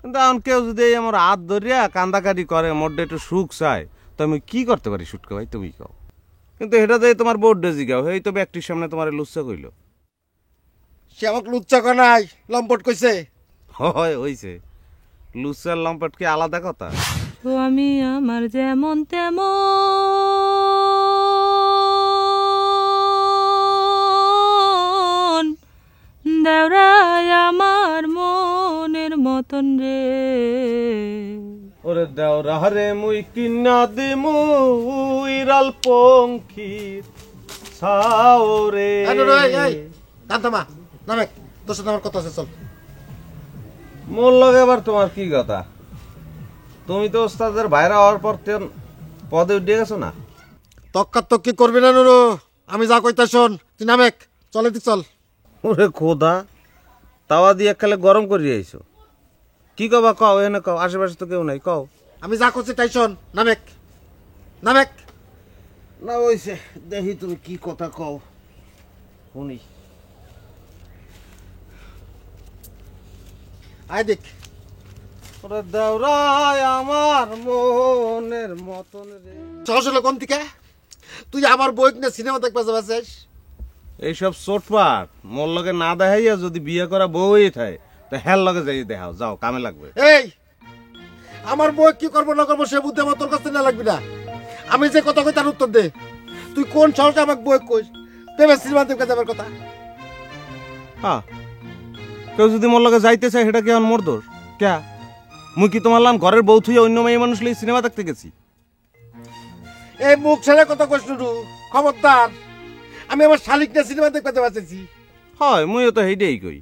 কিন্তু এখন কেউ যদি এই আমার হাত ধরিয়া কান্দাকাটি করে মোডে একটু সুখ চায় তো আমি কি করতে পারি সুটকা ভাই তুমি কও। কিন্তু এটা দিয়ে তোমার বোর্ডে জিগাও এই তো ব্যক্তির সামনে তোমার লুচ্চা কইল। সে আমাকে লুচ্চা কয় নাই, লম্পট কইছে। হয় হইছে, লুচ্চার লম্পট কি আলাদা কথা? তো আমি আমার যেমন তেমন, দেওরাই আমার মনের মতন রে। ওরে দেওরা রে মুই কিনা দিমু ইরাল পঙ্খির সাওরে। কান্তামা নামে, তোর সাথে আমার কথা আছে, চল। মোর লগে আবার তোমার কি কথা? তুমি তো ওস্তাদের বাইরে হওয়ার পর পদে উঠে গেছো না? তক্কার তক্কি করবি না নুরু, আমি যা কইতা শোন, তুই নামে চলে তুই চল। ওরে খোদা, তাওয়া দিয়ে খেলে গরম করে আইছো। কি কবা কও, এনে কও, আশেপাশে তো কেউ নাই, কও। আমি যা করছি তাই শোন, নামেক নামেক। না ওইছে, দেখি তুমি কি কথা কও শুনি। আয় দেখ। ওরে দেওরাই আমার মনের মতন রে। সহজ হলো কোন থেকে? তুই আমার বই কিনে সিনেমা দেখবা যাবাছিস? এইসব চোটপাট মোর লগে না দেখাইয়া যদি বিয়ে করা বউই থাকে তা হের লগে যাই দেখাও, যাও কামে লাগবে। এই আমার বই কি করবো না করবো সে বুদ্ধি আমার তোর কাছে না লাগবি না। আমি যে কথা কই তার উত্তর দে। তুই কোন সাহসে আমাকে বই কইস প্রেমের সিনেমা দেখতে যাবার কথা? হ্যাঁ, কেউ যদি মোর লগে যাইতে চায় সেটা কি আমার মোর দোষ? ক্যা মুই কি তোমার লাম ঘরের বউ থুইয়া অন্য মেয়ে মানুষ লই সিনেমা দেখতে গেছি? এই মুখ ছেড়ে কথা কইস নুরু, খবরদার। আমি আমার শালিক নিয়ে সিনেমা দেখতে যাবাচ্ছি। হয় মুইও তো সেইটাই কই,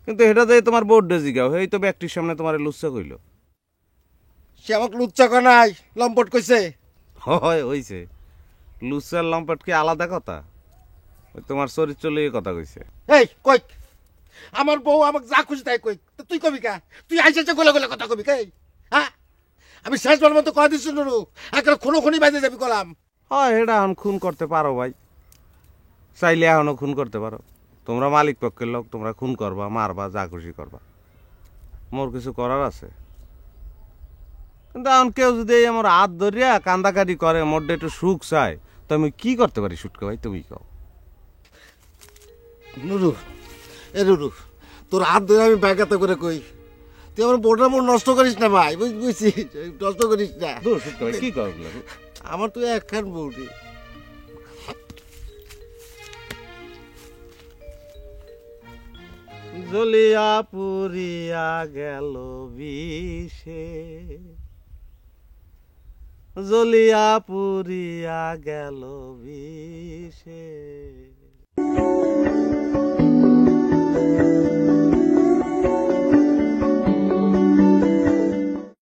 কিন্তু এটা দিয়ে তোমার বোর্ডে জিগাও এই তো ব্যক্তির সামনে তোমার লুচ্চা কইল। সে আমাকে লুচ্চা কয় নাই, লম্পট কইছে। হয় হইছে, লুচ্চার লম্পট কি আলাদা কথা? ওই তোমার চরিত্র লইয়ে কথা কইছে। এই কই আমার বউ আমাকে যা খুশি তাই কই, তো তুই কবি কা? তুই আইসা গোলা গোলা কথা কবি কে? হ্যাঁ, আমি শেষবার মতো কয় দিচ্ছি নুরু, একটা খুনো খুনি বাইতে যাবি কলাম। হয় এটা এখন খুন করতে পারো ভাই, চাইলে এখনো খুন করতে পারো। তোমরা মালিক পক্ষের লোক, তোমরা খুন করবা, মারবা, যা খুশি করবা, মোর কিছু করার আছে? কিন্তু এখন কেউ যদি এই আমার হাত ধরিয়া কান্দাকাটি করে মোডে একটু সুখ চায় তো আমি কি করতে পারি সুটকা ভাই তুমি কও। নুরু, এ নুরু, তোর হাত ধরে আমি ব্যাগাতে করে কই, তুই আমার বউটার মন নষ্ট করিস না ভাই, বুঝছিস? নষ্ট করিস না। দূর সুটকা ভাই, কি করো? আমার তুই একখান বউটি। জ্বলিয়া পুরিয়া গেল বিষে, জ্বলিয়া পুরিয়া গেল বিষে।